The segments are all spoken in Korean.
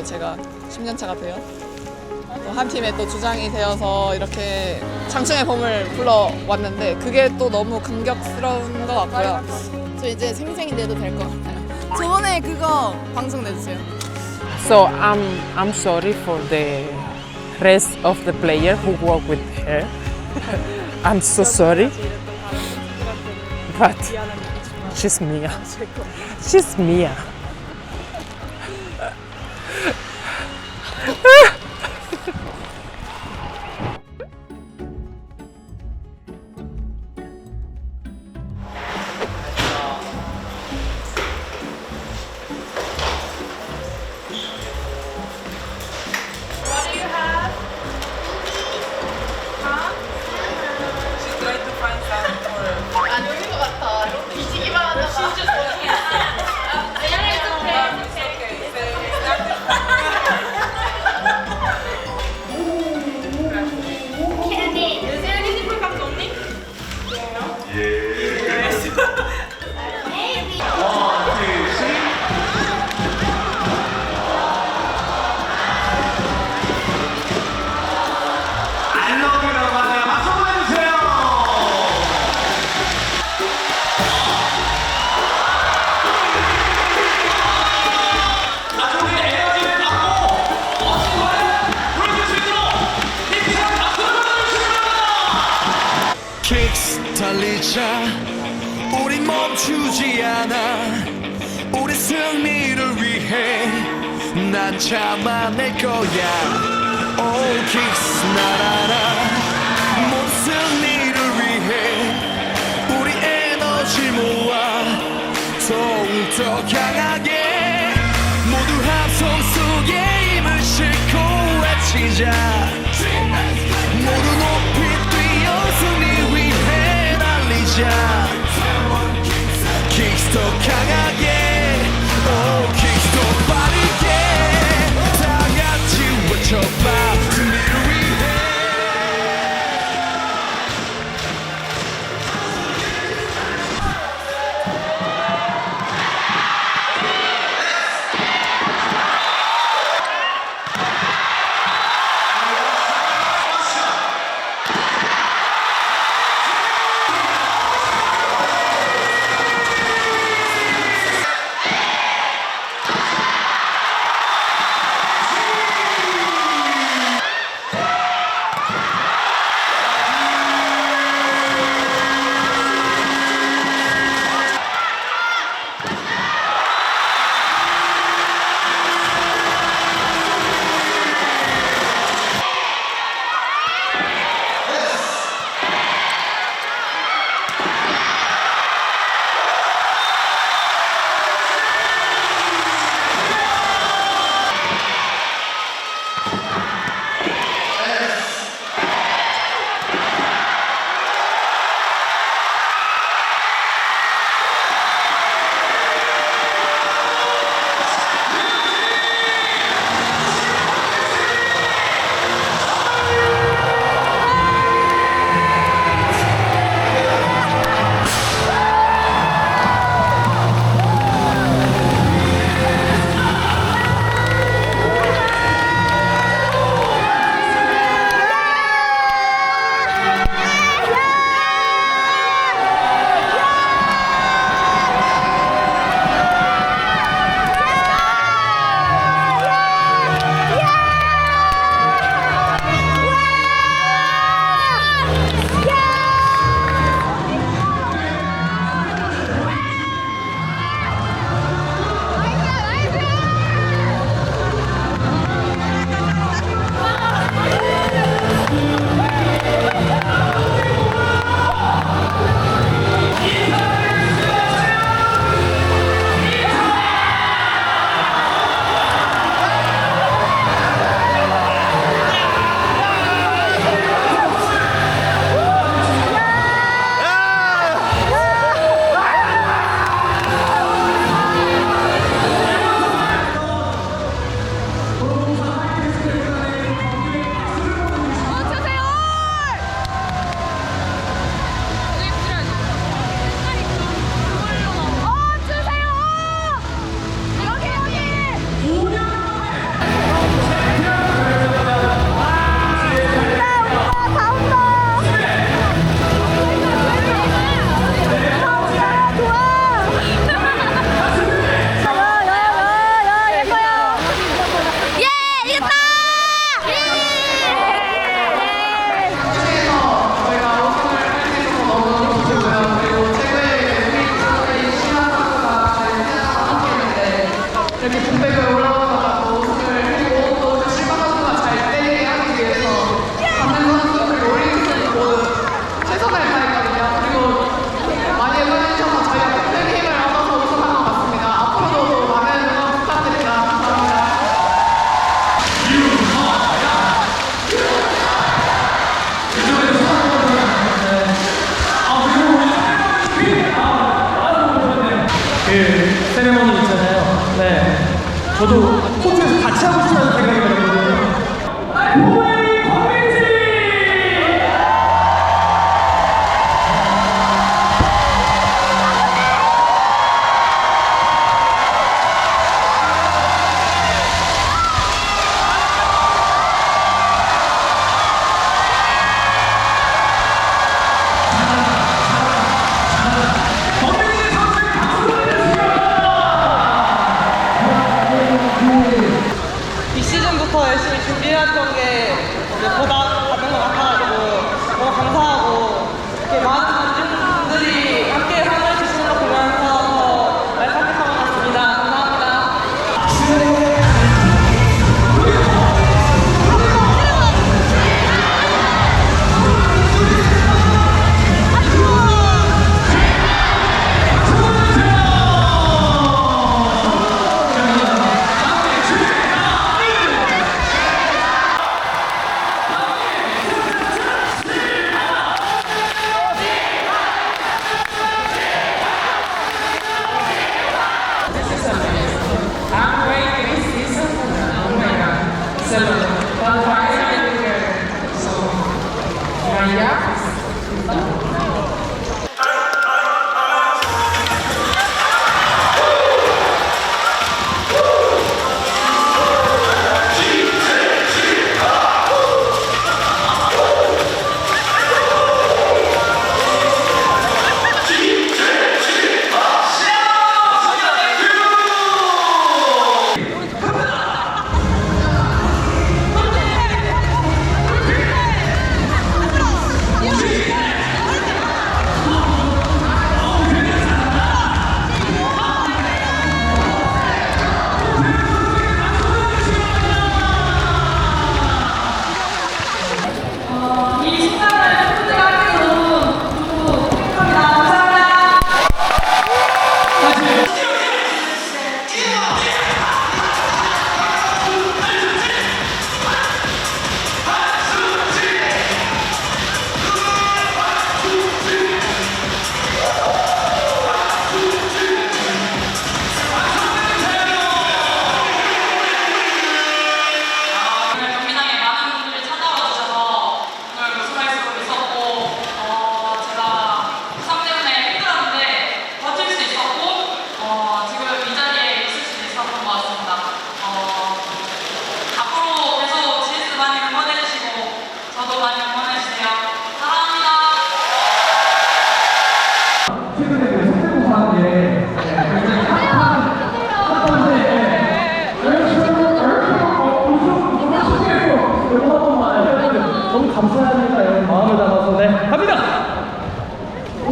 제가 10년 차가 돼요. 또 한 팀의 또 주장이 되어서 이렇게 장충의 봄을 불러왔는데 그게 또 너무 감격스러운 것 같고요. 저 이제 생생히 내도 될 것 같아요. 저번에 그거 방송 내주세요. So I'm sorry for the rest of the player who work with her. I'm so sorry, but she's Mia. She's Mia. 안 열린 것 같아. 뒤지기만 하다가. 킥스 달리자 우리 멈추지 않아 우리 승리를 위해 난 참아낼 거야 오 킥스 날아라 모든 승리를 위해 우리 에너지 모아 더욱더 강하게 모두 함성 속에 힘을 싣고 외치자 모두 높이 뛰어 승리 위해 달리자 킥스 더 강하게 오 킥스 더 빠르게 다 같이 외쳐봐 승리를 위해 이렇게 동백을 올라가서 우승을 했고 또 실버 선수가 잘 때리게 하기 위해서 받는 선수 그리고 올리는 선수 모두 최선을 다했거든요. 그리고 많이 응원해주셔서 저희가 큰 힘을 얻어서 우승한 것 같습니다. 앞으로도 많은 응원 부탁드립니다. 감사합니다. 그 세레머니 있잖아요. 네. 저도 코트에서 같이 하고 싶다는 생각이 들었거든요. 이 시즌부터 열심히 준비해왔던 게 보답 받는 것 같아가지고 너무 감사하고 이렇게 많은 분들이 함께 함을 주시는 거 보면서 더 말씀하신 것 같습니다. 감사합니다.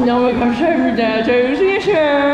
너무 감사합니다. 저희 우승했어요.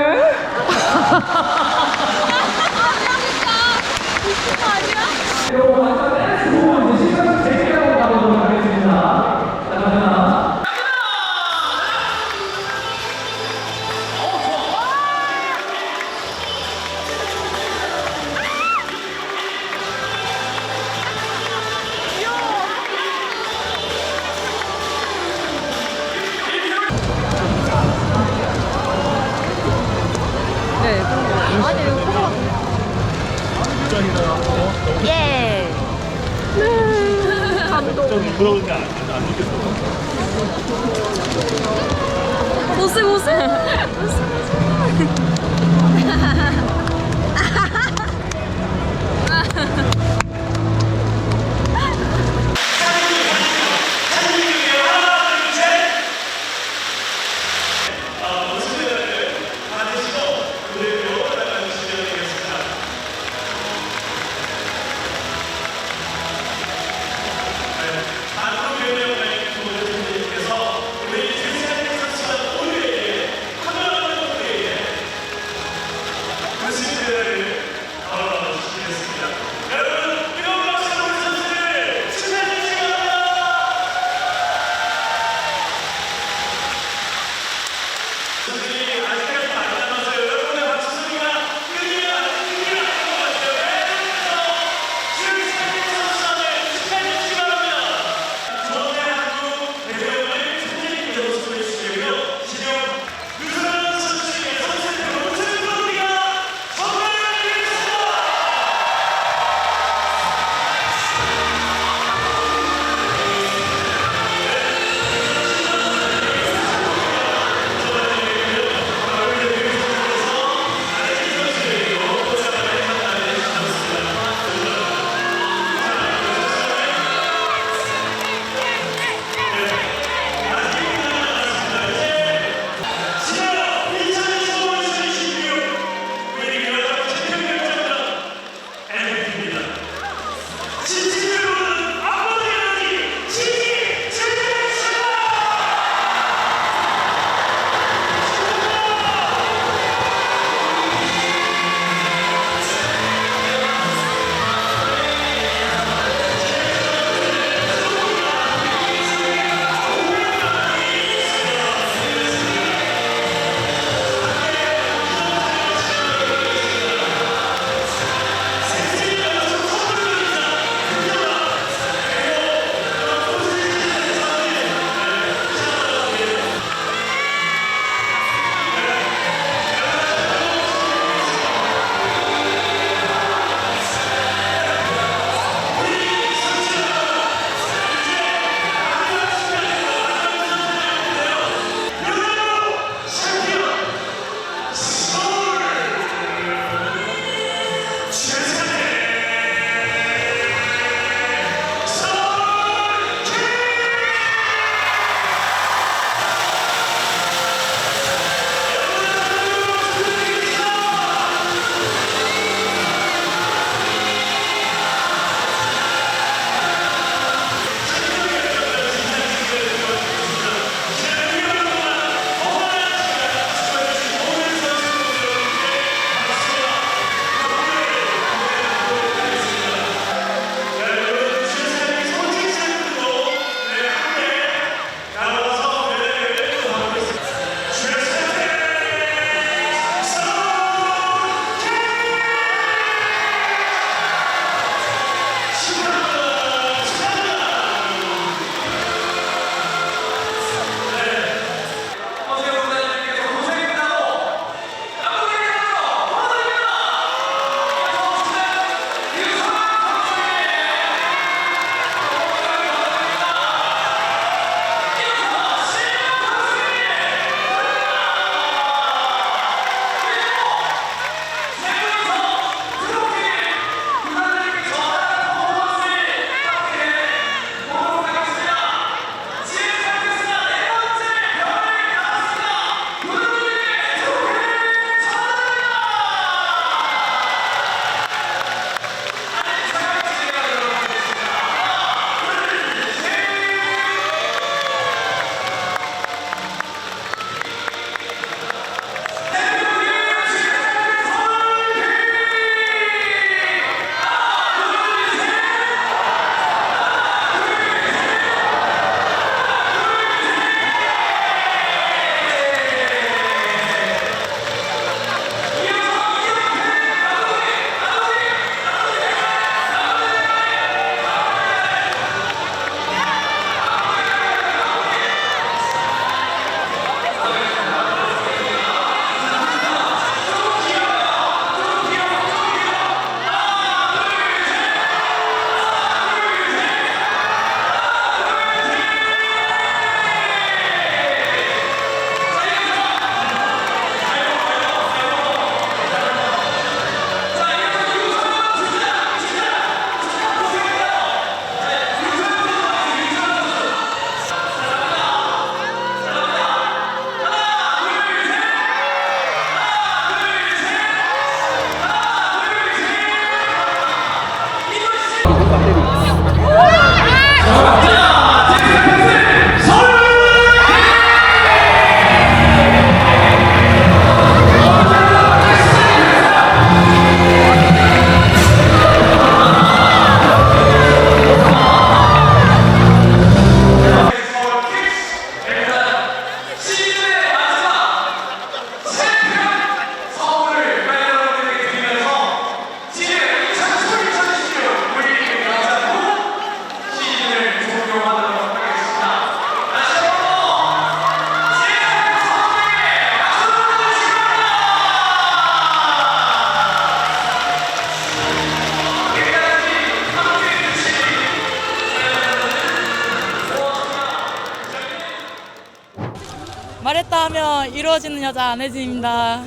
말했다 하면 이루어지는 여자 안혜진입니다.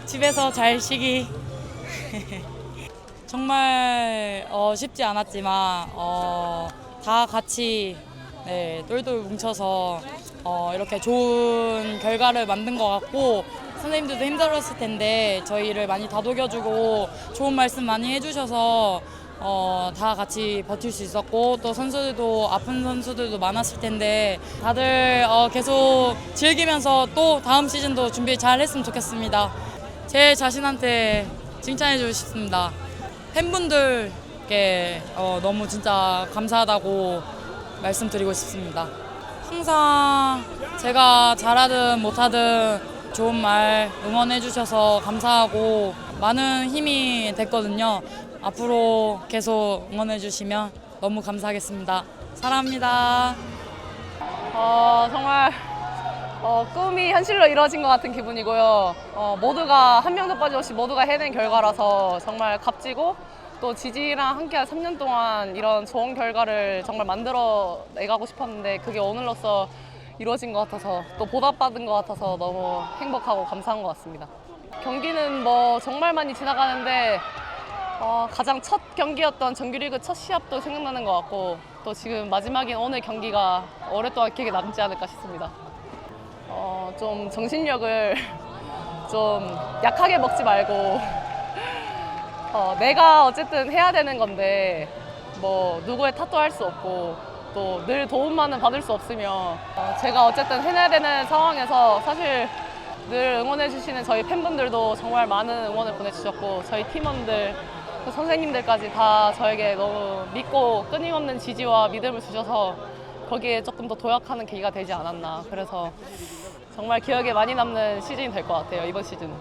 집에서 잘 쉬기. 정말 쉽지 않았지만 다 같이 똘똘 뭉쳐서 이렇게 좋은 결과를 만든 것 같고, 선생님들도 힘들었을 텐데 저희를 많이 다독여주고 좋은 말씀 많이 해주셔서 다 같이 버틸 수 있었고, 또 선수들도 아픈 선수들도 많았을 텐데 다들 계속 즐기면서 또 다음 시즌도 준비 잘 했으면 좋겠습니다. 제 자신한테 칭찬해 주고 싶습니다. 팬분들께 너무 진짜 감사하다고 말씀드리고 싶습니다. 항상 제가 잘하든 못하든 좋은 말 응원해 주셔서 감사하고 많은 힘이 됐거든요. 앞으로 계속 응원해 주시면 너무 감사하겠습니다. 사랑합니다. 정말 꿈이 현실로 이루어진 것 같은 기분이고요. 모두가 한 명도 빠짐없이 모두가 해낸 결과라서 정말 값지고, 또 지지랑 함께한 3년 동안 이런 좋은 결과를 정말 만들어 내가고 싶었는데 그게 오늘로써 이루어진 것 같아서, 또 보답받은 것 같아서 너무 행복하고 감사한 것 같습니다. 경기는 뭐 정말 많이 지나가는데 가장 첫 경기였던 정규리그 첫 시합도 생각나는 것 같고, 또 지금 마지막인 오늘 경기가 오랫동안 기억에 남지 않을까 싶습니다. 좀 정신력을 좀 약하게 먹지 말고 내가 어쨌든 해야 되는 건데 뭐 누구의 탓도 할 수 없고, 또 늘 도움만은 받을 수 없으며 제가 어쨌든 해내야 되는 상황에서 사실 늘 응원해 주시는 저희 팬분들도 정말 많은 응원을 보내주셨고, 저희 팀원들, 선생님들까지 다 저에게 너무 믿고 끊임없는 지지와 믿음을 주셔서 거기에 조금 더 도약하는 계기가 되지 않았나. 그래서 정말 기억에 많이 남는 시즌이 될 것 같아요, 이번 시즌.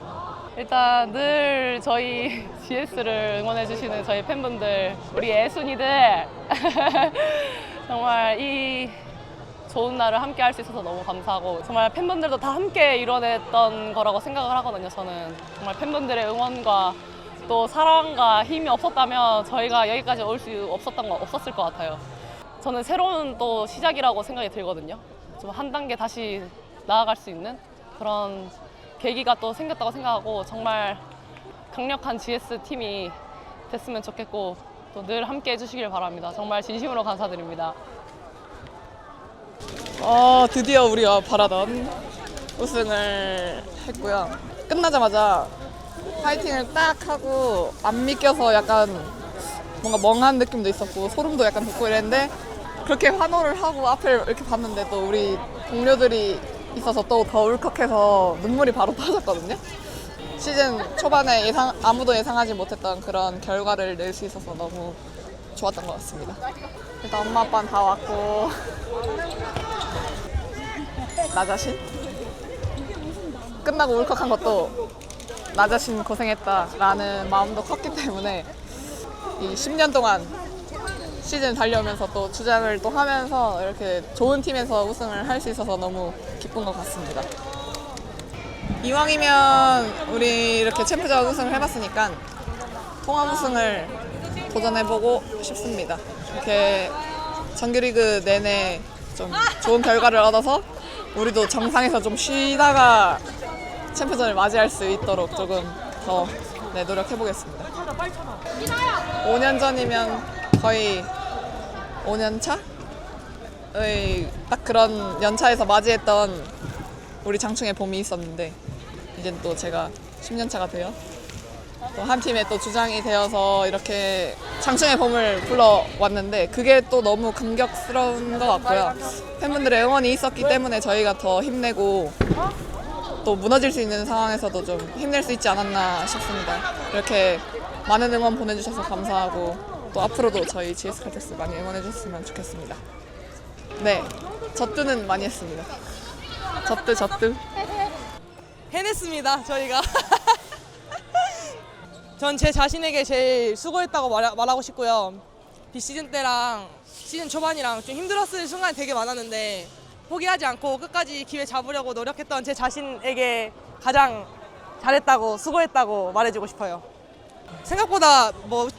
일단 늘 저희 GS를 응원해 주시는 저희 팬분들, 우리 애순이들 정말 이 좋은 날을 함께 할 수 있어서 너무 감사하고, 정말 팬분들도 다 함께 이뤄냈던 거라고 생각을 하거든요. 저는 정말 팬분들의 응원과 또 사랑과 힘이 없었다면 저희가 여기까지 올 수 없었을 것 같아요. 저는 새로운 또 시작이라고 생각이 들거든요. 좀 한 단계 다시 나아갈 수 있는 그런 계기가 또 생겼다고 생각하고, 정말 강력한 GS 팀이 됐으면 좋겠고, 또 늘 함께 해주시길 바랍니다. 정말 진심으로 감사드립니다. 드디어 우리가 바라던 우승을 했고요. 끝나자마자 파이팅을 딱 하고 안 믿겨서 약간 뭔가 멍한 느낌도 있었고 소름도 약간 돋고 이랬는데, 그렇게 환호를 하고 앞을 이렇게 봤는데 또 우리 동료들이 있어서 또 더 울컥해서 눈물이 바로 터졌거든요. 시즌 초반에 아무도 예상하지 못했던 그런 결과를 낼 수 있어서 너무 좋았던 것 같습니다. 일단 엄마 아빠는 다 왔고 나 자신? 끝나고 울컥한 것도 나 자신 고생했다라는 마음도 컸기 때문에 이 10년 동안 시즌 달려오면서 또 주장을 또 하면서 이렇게 좋은 팀에서 우승을 할 수 있어서 너무 기쁜 것 같습니다. 이왕이면 우리 이렇게 챔프전 우승을 해봤으니까 통합 우승을 도전해보고 싶습니다. 이렇게 정규리그 내내 좀 좋은 결과를 얻어서 우리도 정상에서 좀 쉬다가 챔프전을 맞이할 수 있도록 조금 더 노력해보겠습니다. 5년 전이면 거의 5년 차의 딱 그런 연차에서 맞이했던 우리 장충의 봄이 있었는데, 이젠 또 제가 10년 차가 되어 또 한 팀의 또 주장이 되어서 이렇게 장충의 봄을 불러왔는데 그게 또 너무 감격스러운 것 같고요. 팬분들의 응원이 있었기 때문에 저희가 더 힘내고 또 무너질 수 있는 상황에서도 좀 힘낼 수 있지 않았나 싶습니다. 이렇게 많은 응원 보내주셔서 감사하고 또 앞으로도 저희 GS 칼텍스 많이 응원해 주셨으면 좋겠습니다. 네, 젖뜨는 많이 했습니다. 젖뜨. 해냈습니다, 저희가. 전 제 자신에게 제일 수고했다고 말하고 싶고요. 비시즌 때랑 시즌 초반이랑 좀 힘들었을 순간이 되게 많았는데 포기하지 않고 끝까지 기회 잡으려고 노력했던 제 자신에게 가장 잘했다고 수고했다고 말해주고 싶어요. 생각보다 뭐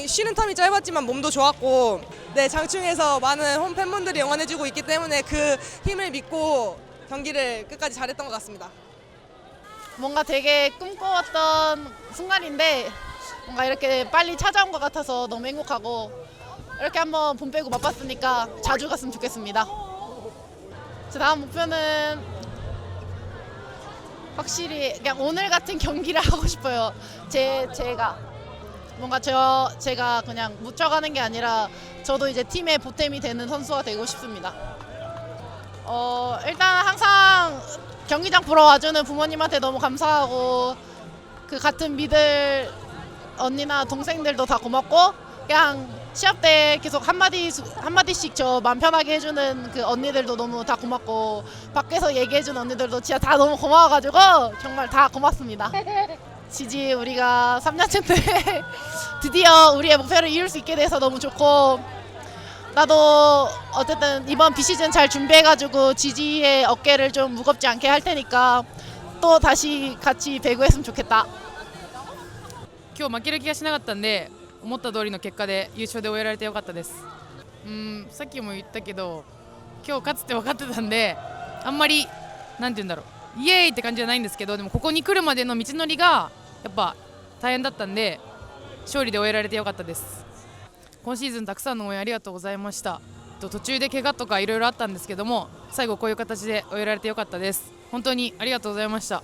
쉬는 텀이 짧았지만 몸도 좋았고 네, 장충에서 많은 홈 팬분들이 응원해주고 있기 때문에 그 힘을 믿고 경기를 끝까지 잘했던 것 같습니다. 뭔가 되게 꿈꿔왔던 순간인데 뭔가 이렇게 빨리 찾아온 것 같아서 너무 행복하고 이렇게 한번 봄 빼고 맛봤으니까 자주 갔으면 좋겠습니다. 제 다음 목표는 확실히 그냥 오늘 같은 경기를 하고 싶어요. 제가 뭔가 제가 그냥 묻혀가는 게 아니라 저도 이제 팀의 보탬이 되는 선수가 되고 싶습니다. 일단 항상 경기장 보러 와주는 부모님한테 너무 감사하고 그 같은 미들 언니나 동생들도 다 고맙고 그냥 시합 때 계속 한마디씩 저 마음 편하게 해주는 그 언니들도 너무 다 고맙고 밖에서 얘기해준 언니들도 진짜 다 너무 고마워가지고 정말 다 고맙습니다. 지지 우리가 3년째 드디어 우리의 목표를 이룰 수 있게 돼서 너무 좋고 나도 어쨌든 이번 비시즌 잘 준비해가지고 지지의 어깨를 좀 무겁지 않게 할 테니까 또 다시 같이 배구했으면 좋겠다. 今日負ける気がしなかったんで思った通りの結果で優勝で終えられてよかったです。さっきも言ったけど今日勝つって分かってたんであんまりなんて言うんだろうイエーイって感じじゃないんですけどでもここに来るまでの道のりがやっぱ大変だったんで勝利で終えられてよかったです。今シーズンたくさんの応援ありがとうございました。途中で怪我とかいろいろあったんですけども最後こういう形で終えられてよかったです。本当にありがとうございました。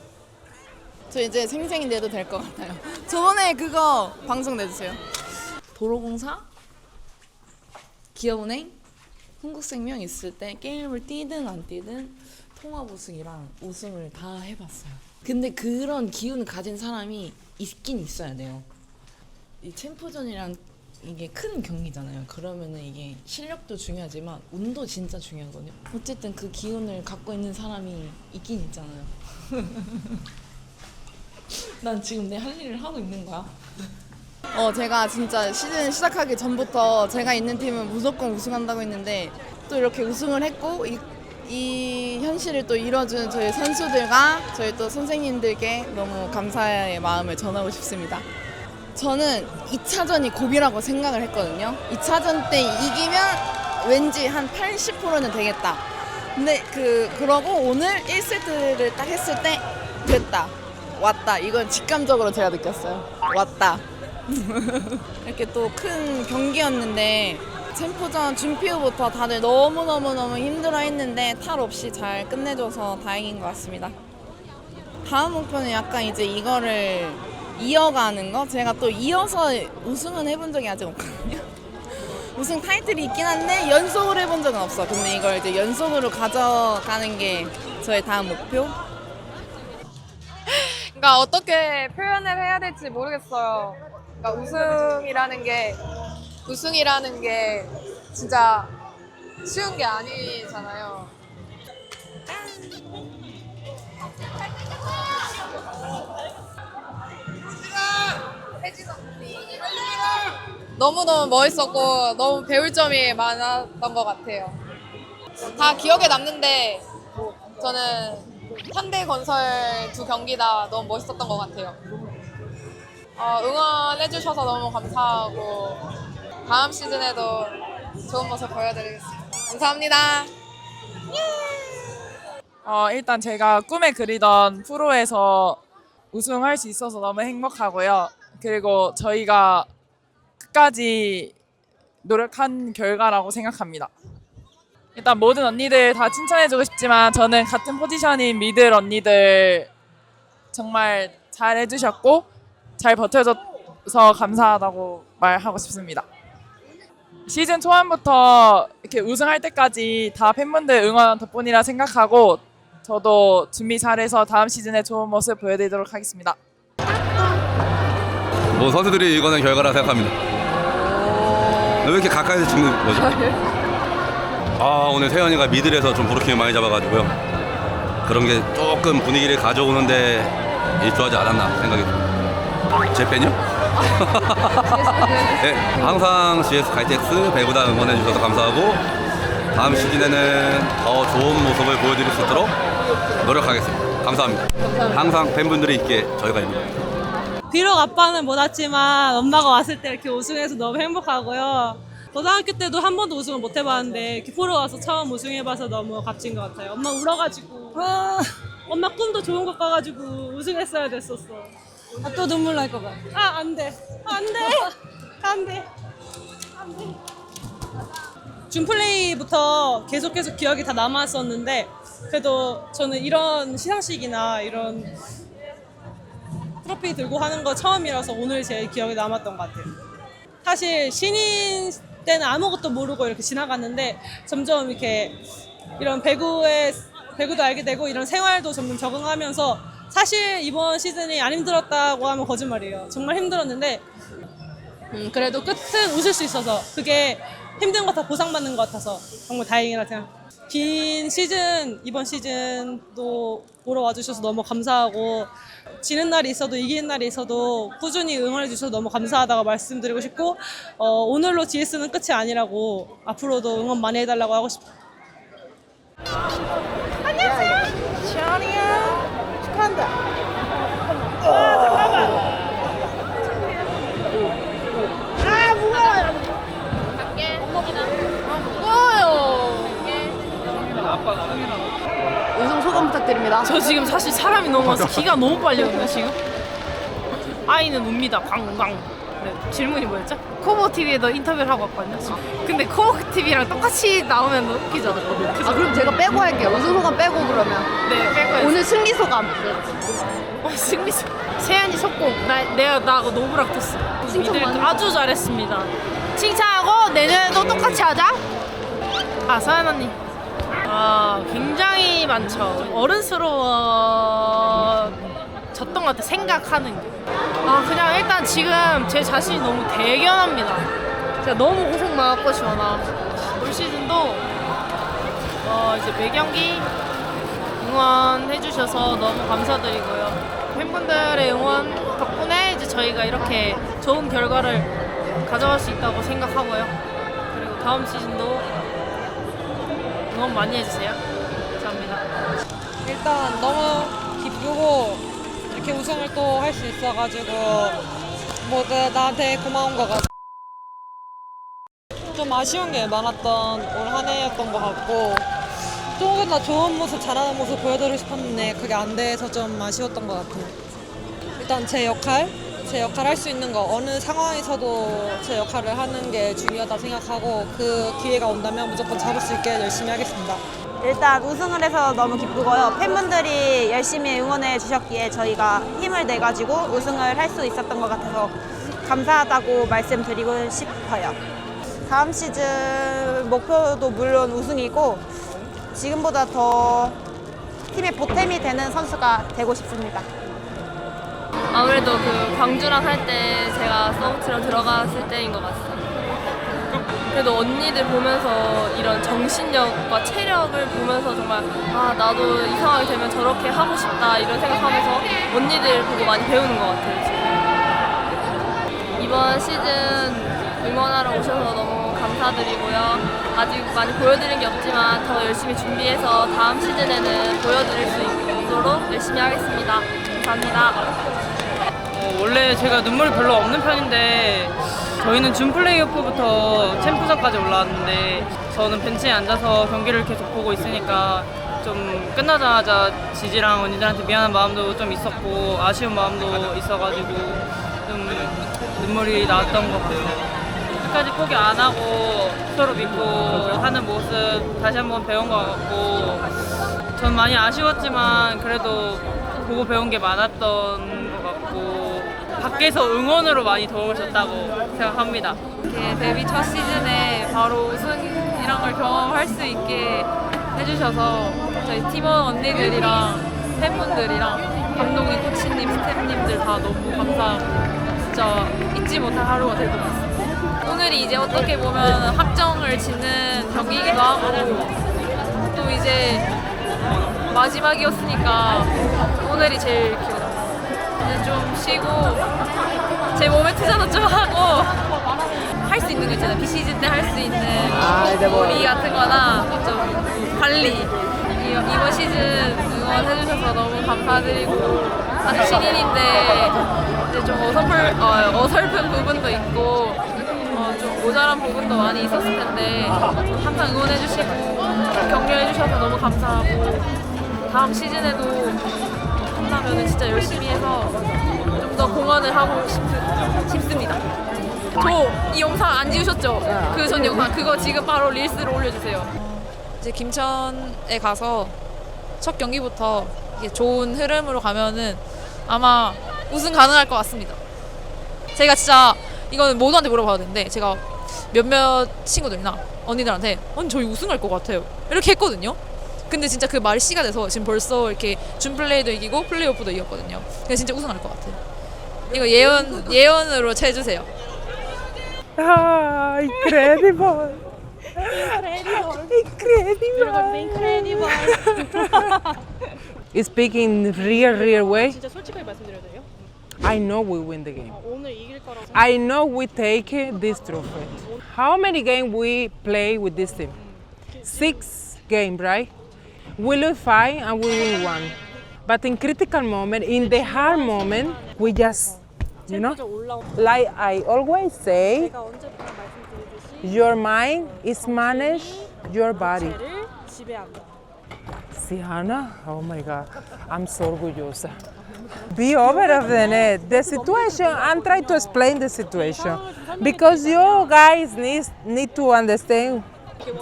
저 이제 생생히 내도 될 것 같아요. 저번에 그거 방송 내주세요. 도로공사, 기업은행, 흥국생명 있을 때 게임을 뛰든 안 뛰든 통합 우승이랑 우승을 다 해봤어요. 근데 그런 기운을 가진 사람이 있긴 있어야 돼요. 이 챔프전이랑 이게 큰 경기잖아요. 그러면은 이게 실력도 중요하지만 운도 진짜 중요하거든요. 어쨌든 그 기운을 갖고 있는 사람이 있긴 있잖아요. 난 지금 내 할 일을 하고 있는 거야. 제가 진짜 시즌 시작하기 전부터 제가 있는 팀은 무조건 우승한다고 했는데 또 이렇게 우승을 했고 이 현실을 또 이뤄준 저희 선수들과 저희 또 선생님들께 너무 감사의 마음을 전하고 싶습니다. 저는 2차전이 고비라고 생각을 했거든요. 2차전 때 이기면 왠지 한 80%는 되겠다. 근데 그러고 오늘 1세트를 딱 했을 때 됐다. 왔다. 이건 직감적으로 제가 느꼈어요. 왔다. 이렇게 또 큰 경기였는데 챔프전 준비 후부터 다들 너무 힘들어 했는데 탈 없이 잘 끝내줘서 다행인 것 같습니다. 다음 목표는 약간 이제 이거를 이어가는 거? 제가 또 이어서 우승은 해본 적이 아직 없거든요. 우승 타이틀이 있긴 한데 연속으로 해본 적은 없어. 근데 이걸 이제 연속으로 가져가는 게 저의 다음 목표? 그러니까 어떻게 표현을 해야 될지 모르겠어요. 그러니까 우승이라는 게 진짜 쉬운 게 아니잖아요. 너무너무 멋있었고 너무 배울 점이 많았던 것 같아요. 다 기억에 남는데 저는 현대건설 2경기 다 너무 멋있었던 것 같아요. 응원해주셔서 너무 감사하고 다음 시즌에도 좋은 모습 보여드리겠습니다. 감사합니다. 일단 제가 꿈에 그리던 프로에서 우승할 수 있어서 너무 행복하고요. 그리고 저희가 끝까지 노력한 결과라고 생각합니다. 일단 모든 언니들 다 칭찬해주고 싶지만 저는 같은 포지션인 미들 언니들 정말 잘 해주셨고 잘 버텨줬고 해줘서 감사하다고 말하고 싶습니다. 시즌 초반부터 이렇게 우승할 때까지 다 팬분들 응원 덕분이라 생각하고 저도 준비 잘해서 다음 시즌에 좋은 모습 보여드리도록 하겠습니다. 뭐 선수들이 이거는 결과라 생각합니다. 왜 이렇게 가까이서 찍는 거죠? 아 오늘 세연이가 미들에서 좀 브로킹을 많이 잡아가지고요. 그런 게 조금 분위기를 가져오는데 일조하지 않았나 생각이 듭니다. 제 팬이요? 네, 항상 GS 갈텍스 배구다 응원해 주셔서 감사하고 다음 시즌에는 더 좋은 모습을 보여드릴 수 있도록 노력하겠습니다. 감사합니다. 항상 팬분들이 있기에 저희가 있습니다. 비록 아빠는 못 왔지만 엄마가 왔을 때 이렇게 우승해서 너무 행복하고요. 고등학교 때도 한 번도 우승을 못 해봤는데 이렇게 프로 와서 처음 우승해봐서 너무 값진 것 같아요. 엄마 울어가지고 엄마 꿈도 좋은 것 가가지고 우승했어야 됐었어. 또 눈물 날 것 같아. 안 돼. 준플레이부터 계속 기억이 다 남았었는데 그래도 저는 이런 시상식이나 이런 트로피 들고 하는 거 처음이라서 오늘 제일 기억에 남았던 것 같아요. 사실 신인 때는 아무것도 모르고 이렇게 지나갔는데 점점 이렇게 이런 배구도 알게 되고 이런 생활도 점점 적응하면서 사실 이번 시즌이 안 힘들었다고 하면 거짓말이에요. 정말 힘들었는데 그래도 끝은 웃을 수 있어서 그게 힘든 거 다 보상받는 것 같아서 정말 다행이라 생각합니다. 긴 시즌, 이번 시즌도 보러 와주셔서 너무 감사하고 지는 날이 있어도 이기는 날이 있어도 꾸준히 응원해 주셔서 너무 감사하다고 말씀드리고 싶고 오늘로 GS는 끝이 아니라고 앞으로도 응원 많이 해달라고 하고 싶어요. 안녕하세요. 시원이야. 축하한다. 잠깐만. 우승 소감 부탁드립니다. 저 지금 사실 사람이 너무 많아서 기가 너무 빨리 오네 지금. 아이는 웁니다. 광광. 네, 질문이 뭐였죠? 코보 TV에도 인터뷰를 하고 왔거든요. 근데 코보 TV랑 똑같이 나오면 웃기잖아. 아 그럼 제가 빼고 할게요. 우승 소감 빼고 그러면. 네, 뺄 거예요. 오늘 승리 소감. 승리. 세연이 속공. 나 노브락 떴어. 칭찬 많이 아주 잘했습니다. 칭찬하고 내년에도 똑같이 하자. 아 서연 언니. 굉장히 많죠. 어른스러워졌던 것 같아. 생각하는 게. 그냥 일단 지금 제 자신이 너무 대견합니다. 제가 너무 고생 많았고 지원아. 올 시즌도 이제 매 경기 응원해 주셔서 너무 감사드리고요. 팬분들의 응원 덕분에 이제 저희가 이렇게 좋은 결과를 가져갈 수 있다고 생각하고요. 그리고 다음 시즌도 응원 많이 해주세요. 감사합니다. 일단 너무 기쁘고 이렇게 우승을 또 할 수 있어가지고 모두 나한테 고마운 것 같아. 좀 아쉬운 게 많았던 올 한 해였던 것 같고 조금 더 좋은 모습, 잘하는 모습 보여드리고 싶었는데 그게 안 돼서 좀 아쉬웠던 것 같아요. 일단 제 역할 할 수 있는 거 어느 상황에서도 제 역할을 하는 게 중요하다 생각하고 그 기회가 온다면 무조건 잡을 수 있게 열심히 하겠습니다. 일단 우승을 해서 너무 기쁘고요. 팬분들이 열심히 응원해 주셨기에 저희가 힘을 내가지고 우승을 할 수 있었던 것 같아서 감사하다고 말씀드리고 싶어요. 다음 시즌 목표도 물론 우승이고 지금보다 더 팀의 보탬이 되는 선수가 되고 싶습니다. 아무래도 그 광주랑 할 때 제가 서브트로 들어갔을 때인 것 같아요. 그래도 언니들 보면서 이런 정신력과 체력을 보면서 정말 나도 이 상황이 되면 저렇게 하고 싶다 이런 생각하면서 언니들 보고 많이 배우는 것 같아요. 지금. 이번 시즌 응원하러 오셔서 너무 감사드리고요. 아직 많이 보여드린 게 없지만 더 열심히 준비해서 다음 시즌에는 보여드릴 수 있도록 열심히 하겠습니다. 감사합니다. 원래 제가 눈물이 별로 없는 편인데 저희는 준 플레이오프부터 챔프전까지 올라왔는데 저는 벤치에 앉아서 경기를 계속 보고 있으니까 좀 끝나자마자 지지랑 언니들한테 미안한 마음도 좀 있었고 아쉬운 마음도 있어가지고 좀 눈물이 나왔던 것 같아요. 끝까지 포기 안 하고 서로 믿고 하는 모습 다시 한번 배운 것 같고 전 많이 아쉬웠지만 그래도 보고 배운 게 많았던 것 같고 밖에서 응원으로 많이 도움을 줬다고 생각합니다. 이렇게 데뷔 첫 시즌에 바로 우승이란 걸 경험할 수 있게 해주셔서 저희 팀원 언니들이랑 팬분들이랑 감독님, 코치님, 스태프님들 다 너무 감사하고 진짜 잊지 못할 하루가 될 것 같습니다. 오늘이 이제 어떻게 보면 확정을 짓는 경기이기도 하고 또 이제 마지막이었으니까 오늘이 제일 기억나요. 이제 좀 쉬고 제 몸에 투자도 좀 하고 할 수 있는 거 있잖아요. 비시즌 때 할 수 있는 머리 같은 거나 좀 관리 이번 시즌 응원해주셔서 너무 감사드리고 아직 신인인데 이제 좀 어설픈 부분도 있고 좀 모자란 부분도 많이 있었을 텐데 항상 응원해주시고 격려해주셔서 너무 감사하고 다음 시즌에도 한다면 진짜 열심히 해서 좀 더 공헌을 하고 싶습니다. 저 이 영상 안 지우셨죠? 그 전 영상 그거 지금 바로 릴스로 올려주세요. 이제 김천에 가서 첫 경기부터 이게 좋은 흐름으로 가면은 아마 우승 가능할 것 같습니다. 제가 진짜 이거는 모두한테 물어봐야 되는데 제가 몇몇 친구들이나 언니들한테 언니 저희 우승할 것 같아요 이렇게 했거든요. 근데 진짜 그 말이 씨가 돼서 지금 벌써 이렇게 준플레이도 이기고 플레이오프도 이겼거든요. 근데 진짜 우승할 것 같아요. 이거 예언으로 해주세요. 아, incredible. Speaking real way. 진짜 솔직하게 말씀드려도 돼요? I know we win the game. 오늘 이길 거라고 I know we take this trophy. How many games we play with this team? 6 games, right? We lose 5 and we win 1. But in critical moment, in the hard moment, we just, you know, like I always say, your mind is manage your body. Sienna, oh my God, I'm so orgullosa. Be over of the net. The situation, I'm trying to explain the situation because you guys need to understand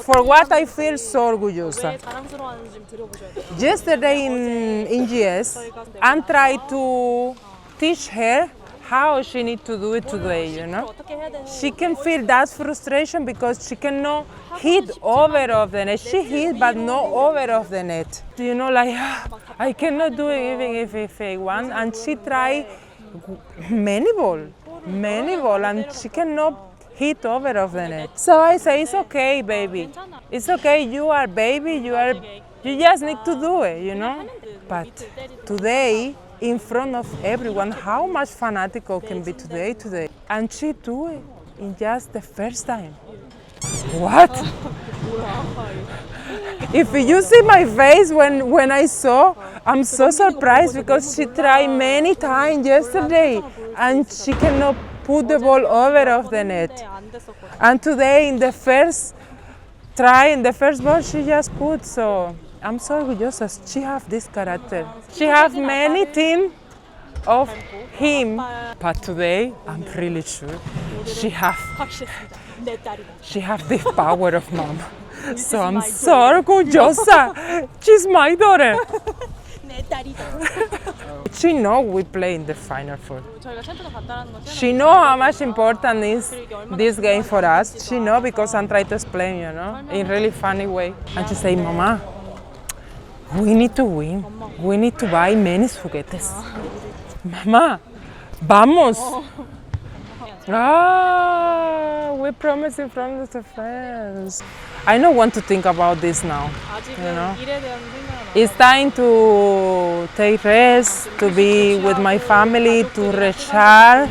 for what I feel so orgullosa. Yesterday in GS, I'm trying to teach her how she needs to do it today, you know? She can feel that frustration because she cannot hit over of the net. She hit, but not over of the net. You know, like, I cannot do it even if I want. And she tried many ball, and she cannot hit over of the net. So I say, it's okay, baby. It's okay, you are baby, you just need to do it, you know? But today, in front of everyone, how much fanatical can be today? And she do it in just the first time. What? If you see my face when I saw, I'm so surprised because she tried many times yesterday and she cannot put the ball over of the net. And today in the first try, in the first ball, she just put, so I'm so orgullosa. She has this character. She has many things of him, but today I'm really sure she has the power of mom. So I'm so orgullosa. She's my daughter. She knows we play in the Final Four. She knows how much important is this game for us. She knows because I'm trying to explain, you know, in a really funny way. And she say, Mama, we need to win. We need to buy many juguetes. Mama, vamos. We promised in front of the friends. I don't want to think about this now. You know? It's time to take rest, to be with my family, to recharge,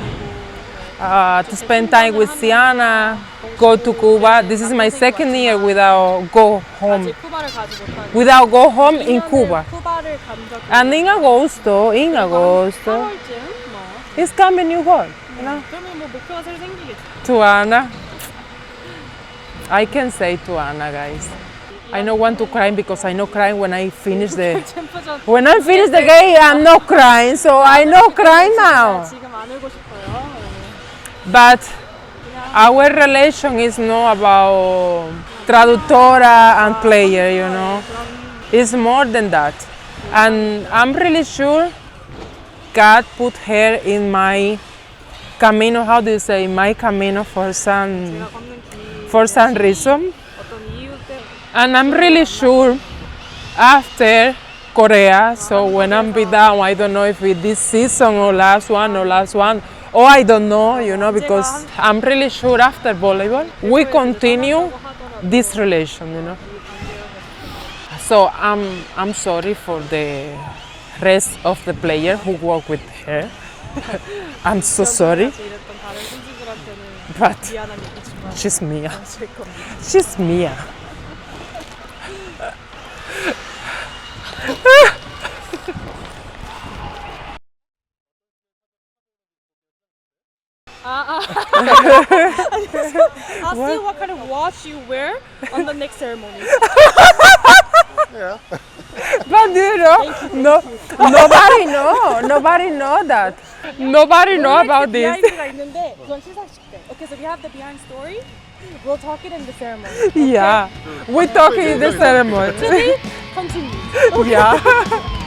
to spend time with Sienna, go to Cuba. This is my second year without go home in Cuba. And in Agosto, it's coming new goal, you know? To Anna. I can say to Anna, guys. I don't want to cry because I know crying when I finish the game. I'm not crying, so I know crying now. But our relation is not about traductora and player, you know. It's more than that. And I'm really sure God put her in my camino, how do you say, my camino for some reason. And I'm really sure after Korea, so when I'm be down, I don't know if it's this season or last one, or I don't know, you know, because I'm really sure after volleyball, we continue this relation, you know. So I'm sorry for the rest of the players who work with her. I'm so sorry. But she's Mia. She's Mia. I'll see what kind of watch you wear on the next ceremony. But you know, nobody know that. Nobody know about this. Okay, so we have the behind story. We'll talk it in the ceremony. Yeah, we talk in the ceremony. Continue. Yeah.